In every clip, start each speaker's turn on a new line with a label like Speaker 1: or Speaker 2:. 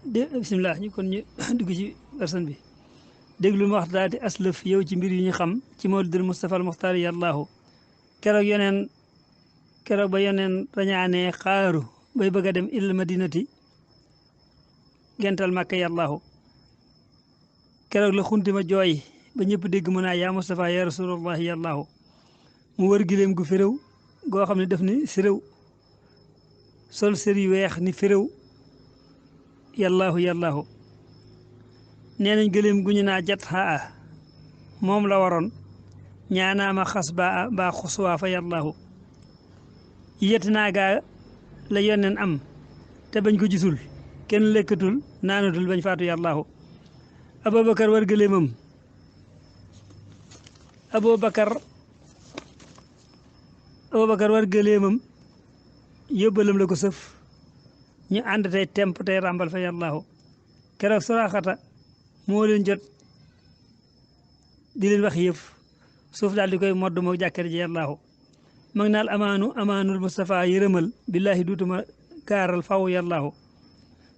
Speaker 1: bisimilah ñu kon ñu dugg ci versen bi déglu ma wax daati aslëf yow ci mbir yu ñu xam ci mawlidul Mustafa al Muxtaar yàllaahu keroog ba yoneen rañaanee xaaru bay bëgg a dem ilal madinati gental Makka yàllaahu keroog la xunti ma jooy ba ñëpp dégg mu naa yaa Mustafa ya rasulallahi yàllaahu mu wër gileem gu féréw goo xam ne def ni séréw sol sër yu weex ni féréw yàllaahu nee nañ gëléem gu ñu naa jat xaa moom la waroon ñaanaama xas baa xuswaa fa yàllaahu yet naagaa la yonneen am te bañ ko gisul kenn lekkatul naanatul bañ faatu yàllaahu Abubakar war gëléemam Abubakar war gëléemam yóbbalam la ko sëf ñu ànd tey temp tey ràmbal fa yàllaahu keroog Suraxata moo leen jot di leen wax yëf suuf daal di koy modd moo jàkkar ji yàllaahu mag naal amaanul Mustafa yërëmal billaahi duutuma gaaral faw yàllaahu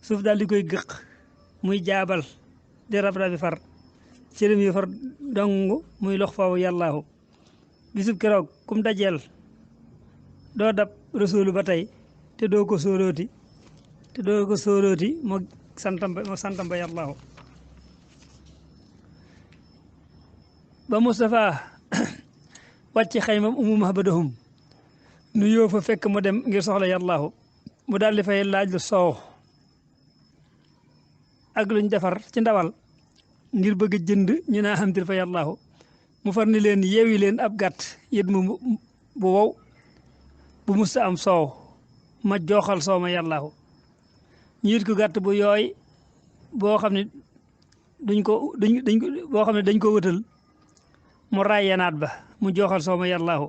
Speaker 1: suuf daal di koy gëq muy jaabal di rab-rabi far cërëm yi far dong muy lox faw yàllaahu bisub keroog kum dajeel doo dab rasuulu ba tey te doo ko sóorooti moo santam ba yàllaahu ba Mustafa wàcc xaymam umu mahbadahum nu yoo fa fekk mu dem ngir soxla yàllaahu mu daal di fay laaj lu soow ak luñ defar ci ndawal ngir bëgg jënd ñu naa xamtil fa yàllaahu mu far ni leen yeewi leen ab gàtt yët mu bu wow bu musta am soow ma jooxal soow ma yàllaahu ñu yit ko gàtt bu yooy boo xam ne dañ ko wëtal mu raay yanaat ba mu jooxal soow ma yàllaahu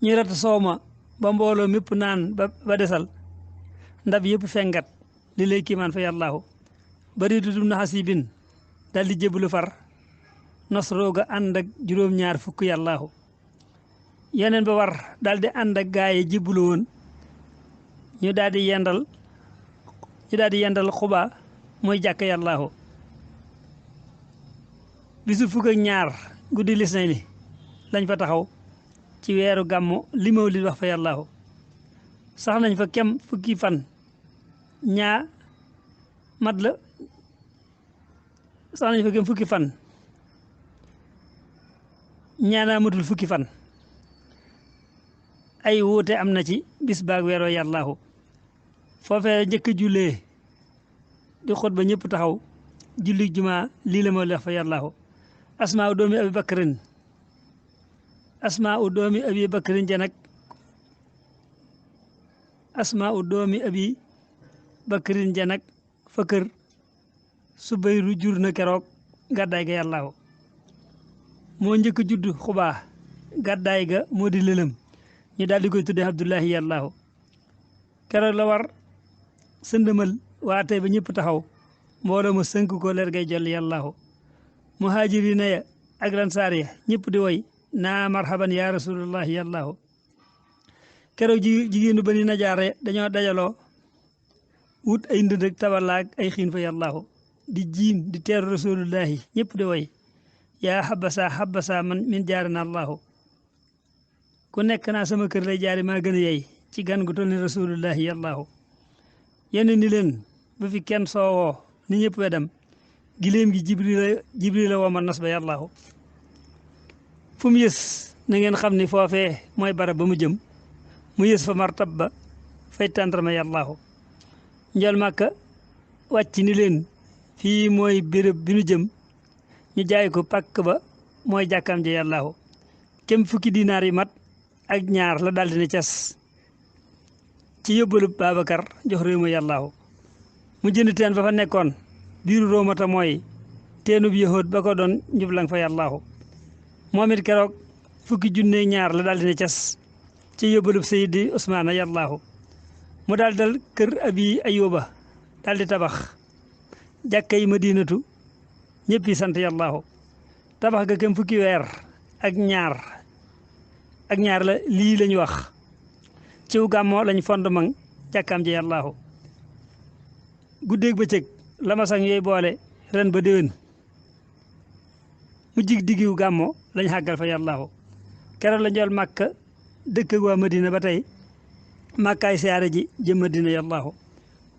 Speaker 1: ñu rat soow ma ba mbooloo mépp naan ba desal ndab yëpp fengat li lay kiimaan fa yàllaahu bari tutum na xasibin dal di jébbalu far nasrooga ànd ak juróom-ñaar fukk yàllaahu yeneen ba war daal di ànd ak gaaye jébbalu woon ñu daal di yendal Xubaa mooy jàkk yàllaahu bisu fukk ak ñaar guddi lis nay ni lañ fa taxaw ci weeru gàmmu li mawlid wax fa yàllaahu sax nañ fa kem fukki fan ñaa mat la sax nañ fa kem fukki fan ñaanaa matul fukki fan ay wuute am na ci bis baag weeroo yàllaahu foofee njëkk a jullee di xot ba ñëpp taxaw julli jumaa lii la moo leex fa yàllaahu asmaa u doomi abi bakrin janag asmaa u doomi abi bakrin janag fa kër Subayru jur na keroog gàddaay ga yàllaahu moo njëkk a judd Xubaa gàddaay ga moo di lëlëm ñu daal di koy tuddee Abdullahi yàllaahu keroog la war sëndëmal waa tey ba ñëpp taxaw mbooloo ma sënk ko leer gay jolli yàllaahu muhaajiriina ya ak lansaar ya ñëpp di woy naa marhaban ya rasulullahi yàllaahu keroog jigéenu Bani Najaar dañoo dajaloo wut ay ndënd ak tabalaag ay xiin fa yàllaahu di jiin di teeru rasulullahi ñëpp di woy yaa xabasa man min jaarina allahu ku nekk naa sama kër lay jaari maa gën a yey ci gan gu toll ni rasulullahi yàllaahu yenn ni leen bu fi kenn soowoo ni ñëpp wedam giléem gi jibril la woo ma nas ba yàllaahu fu mu yës na ngeen xam ni foofee mooy barab ba mu jëm mu yës fa martab ba fay tàndarma yàllaahu njol màkka wàcc ni leen fii mooy béréb bi nu jëm ñu jaay ko pàkk ba mooy jàkkaam ji yàllaahu kem fukki dinaar yi mat ak ñaar la daldi ne cas ci yóbbalu Babacar jox réew ma yàllaahu mu jënd teen ba fa nekkoon biiru roomata mooy teenub yahood ba ko doon njublang fa yàllaahu moom it keroog fukki junne ñaar la daldi ne cas ci yóbbalub Seydi Usmaana yàllaahu mu daal dal kër Abi Ayuba daldi tabax jàkka yi Madinatu ñëpp yi sant yàllaahu tabax ga kem fukki weer ak ñaar la lii lañu wax ciw gàmmoo lañ fondement jàkkaam ji yàllaahu guddeeg bëccëg lamasang yooyu boole ren ba déwén mu jig diggiw gàmmo lañ xàggal fa yàllaahu keroog la njool màkka dëkk ak waa madina ba tey màkkaay siyaare ji jëm madina yàllaahu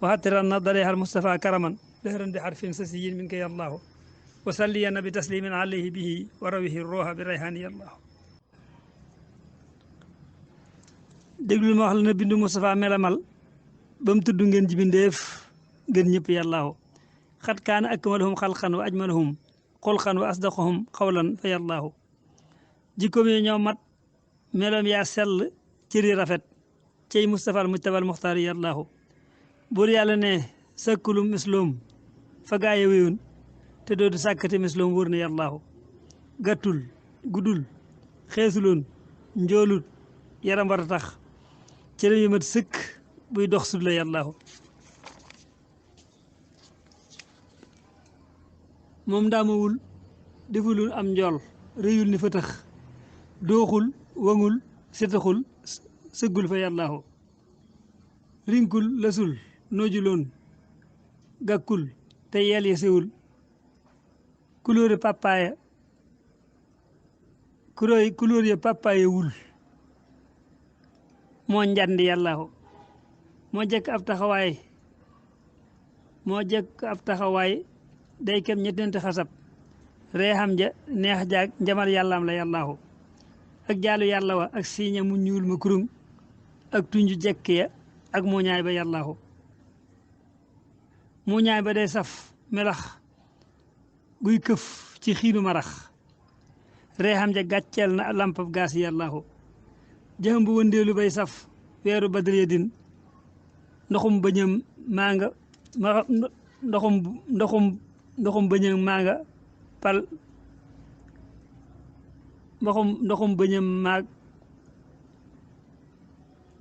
Speaker 1: waxatiran na dareexal Mustafa karaman dëhëran bi xarfin sa siyin min ko yàllaahu wa salliyanna bi taslimin alayhi bihi wa rawihi ruuxa bi rayhaani yàllaahu déglul ma wax la na bindu Mustafa melamal ba mu tudd ngeen ji bindeef gën ñëpp yàllaahu xat kaana akmalahum xalqan wa ajmalahum xulqan wa asdaqahum xawlan fa yàllaahu jikkoom yi ñoo mat meloom yaa sell cëri rafet cey Mustafa al mujtabal muxtaar yàllaahu buur yàlla ne sàkkulum misloom fa gaaya wéyoon te doodu sàkkate misloom wóor na yàllaahu gàttul guddul xeesuloon njoolut yaram war a tax cëram yi mat sëkk buy dox sut la yàllaahu moom ndaamawul defulul am njool réyul ni fa tax dooxul wangul setaxul sëggul fa yàllaahu rinkul lasul noojuloon gàkkul te yeel ya sewul couleur papaaya couleur ya papaaya wul moo njandi yàllaahu moo jekk ab taxawaay day kem ñettenti xasab reexam ja neex jaag njamal yàllaam la yàllaahu ak jaalu yàlla wa ak siiña mu ñuul ma kurung ak tunju jekk ya ak muuñaay ba yàllaahu muuñaay ba day saf melax guy këf ci xiinu marax reexam ja gàcceel na lampab gaas yàllaahu jëxam bu wëndeelu bay saf weeru badr ya din ndoxum bëñam maa nga ndoxum bëñam maa nga pal ndoxum bëñam maag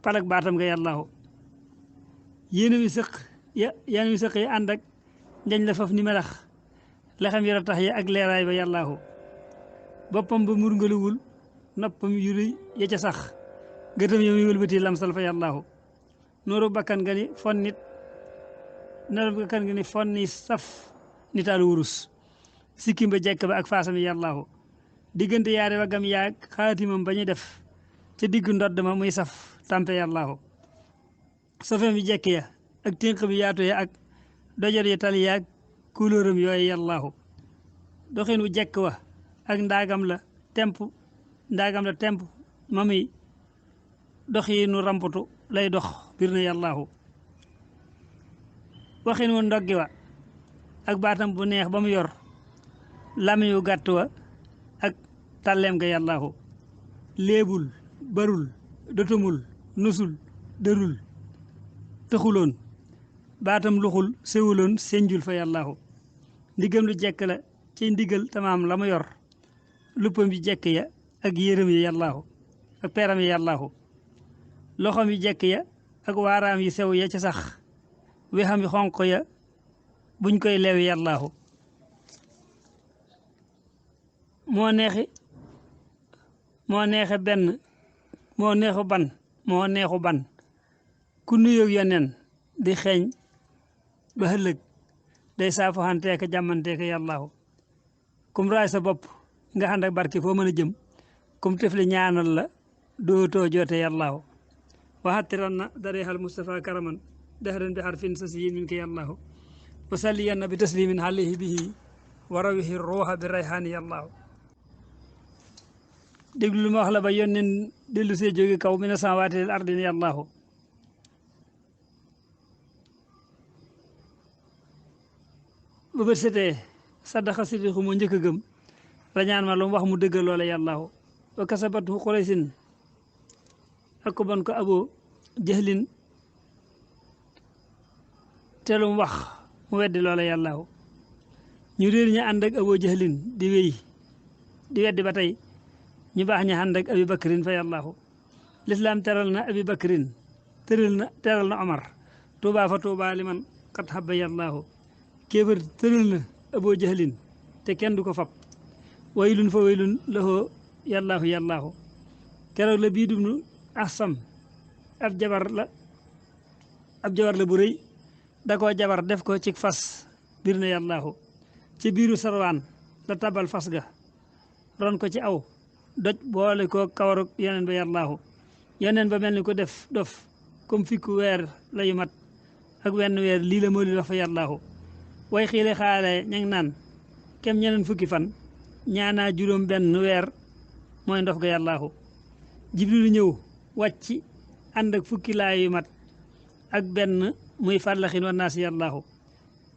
Speaker 1: palak baatam nga yàllaahu yéen mi sëq yi ànd ak njañ la faf ni melax lexam yi ratax ya ak leeraay ba yàllaahu boppam ba murngaluwul noppam yu rëy ya ca sax gëtam yow mi wëlbati lamsal fa yàllaahu nooru bakkan nga ni fonni saf nitaalu wurus sikkim ba jekk ba ak faasam yàllaahu diggante yaari waggam yaag xaatimam ba ñu def ca diggu ndodd ma muy saf tampe yàllaahu sofem yi jekk ya ak tinq bi yaatu ya ak dojor ya tali yaag kulóoram yooyu yàllaahu doxin wu jekk wa ak ndaagam la temp mami dox yi nu ramputu lay dox bir na yàllaahu waxin wu ndoggi wa ak baatam bu neex ba mu yor lamiñ wu gàtt wa ak tàlleem ga yàllaahu léebul barul dotamul nusul dërul tëxuloon baatam luxul sewuloon senjul fa yàllaahu ndigam lu jekk la ci ndigal tamaam la mu yor luppam yi jekk ya ak yërëm yi yàllaahu ak peeram yi yàllaahu loxom yi jekk ya ak waaraam yi sew ya ca sax wexam yi xonq ya buñ koy leewi yàllaahu moo neexu ban ku nuyoog yoneen di xeeñ ba xëllëg day saafoxanteeka jàmmanteeka yàllaahu kum raay sa bopp nga ànd ak barke foo mën a jëm kum tefli ñaanal la dootoo joote yàllaahu waxatiran na dareexal Mustafa karaman dahran bi xarfin sa siyin min ko yàllaahu wa salliyanna bi taslimin alayhi bihi wa rawihi ruuxa bi rayhaani yàllaahu déglu lu ma wax la ba yónneen dellu see jóge kaw mina samaawaati lil ardi ni yàllaahu ba bët setee saddaxa siddiqu moo njëkk a gëm rañaan ma lu mu wax mu dëggal loola yàllaahu wa kasabatu xuraysin ak ko bon ko abo jëhlin te lu mu wax mu weddi loola yàllaahu ñu réer ña ànd ak abo jëhlin di wéy di weddi ba tey ñu baax ña ànd ak abi bakrin fa yàllaahu lislaam teral na abi bakrin teral na omar tuubaa fa tuubaa li man xat xabba yàllaahu kéefër tëral na abo jëhlin te kenn du ko fab waylun fa waylun lahoo yàllaahu keroog la bii dum nu asam ab jabar la bu rëy da koo jabar def ko ci fas bir na yàllaahu ci biiru sarwaan la tabal fas ga ron ko ci aw doj boole ko kawarug yeneen ba yàllaahu yeneen ba mel ni ko def dof comme fikku weer la yu mat ak wenn weer lii la moo li wax fa yàllaahu way xiile xaale ña ngi naan kem ñeneen fukki fan ñaanaa juróom benn weer mooy ndof ga yàllaahu jibrilu ñëw wàcc ànd ak fukki laay yu mat ak benn muy fàllaxin wa naasi yàllaahu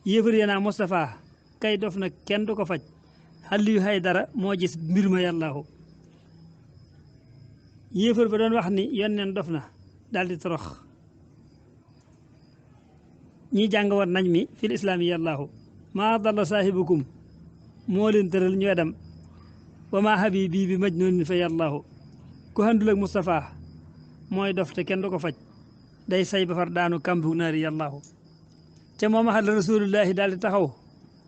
Speaker 1: yéefar yéenaa Moustapha kay dof na kenn du ko faj Aliyu Haydara moo gis mbir ma yàllaahu yéefar ba doon wax ni yonneen dof na daal di torox ñi jàng war nañ mi fil islaami yàllaahu maa dalla saahibukum moo leen tëral ñu wedam wa maa habibi bi majnuunin fa yàllaahu ku handul ak Moustapha mooy dof te kenn du ko faj day say ba far daanu kambu naari yàllaahu ca moom axat la rasulullahi daal di taxaw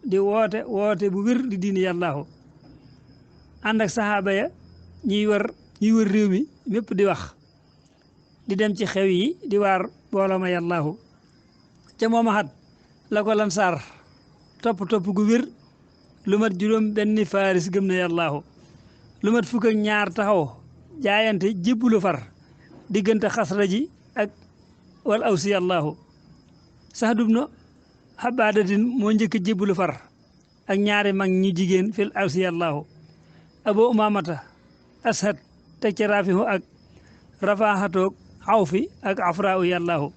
Speaker 1: di woote bu wér di diini yàllaahu ànd ak saxaaba ya ñiy wër réew mi mépp di wax di dem ci xew yi di waar booloo ma yàllaahu ca moom axat la ko lansaar topp gu wér lu mat juróom benn faaris gëm na yàllaahu lu mat fukk ak ñaar taxaw jaayante jébbulu far diggante xasra ji ak wal awsi yàllaahu sax dub na xabaadatin moo njëkk jébbulu far ak ñaari mag ñu jigéen fil awsi yàllaahu abo umamata ashad teg ca rafihu ak rafaxatoog xawfi ak afraahu yàllaahu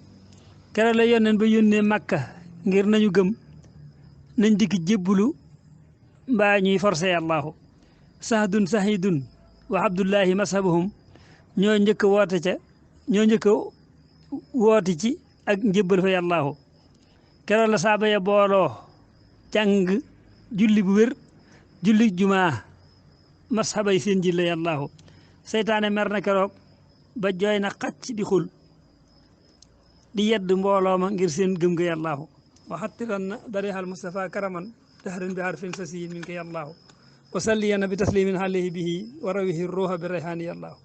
Speaker 1: kere la yónneen ba yónnee makka ngir nañu gëm nañ dikk jébbulu mbaa ñuy forcé yàllaahu sahdun sahidun wa abdullahi mashabuhum ñoo njëkk woote ci ak njébbal fa yàllaahu keroog la saaba ya booloo jàng julli bu wér julli jumaa mashabay seen ji la yàllaahu seytaane mer na keroog ba jooy na xacc di xul di yedd mbooloo ma ngir seen gëm ga yàllaahu waxattiran na darixal Mustafa karaman dahrin bi harfin sasiyin min ko yàllaahu wa salliyan bi taslimin alayhi bihi wa rawihi ruuha bi rayhaani yàllaahu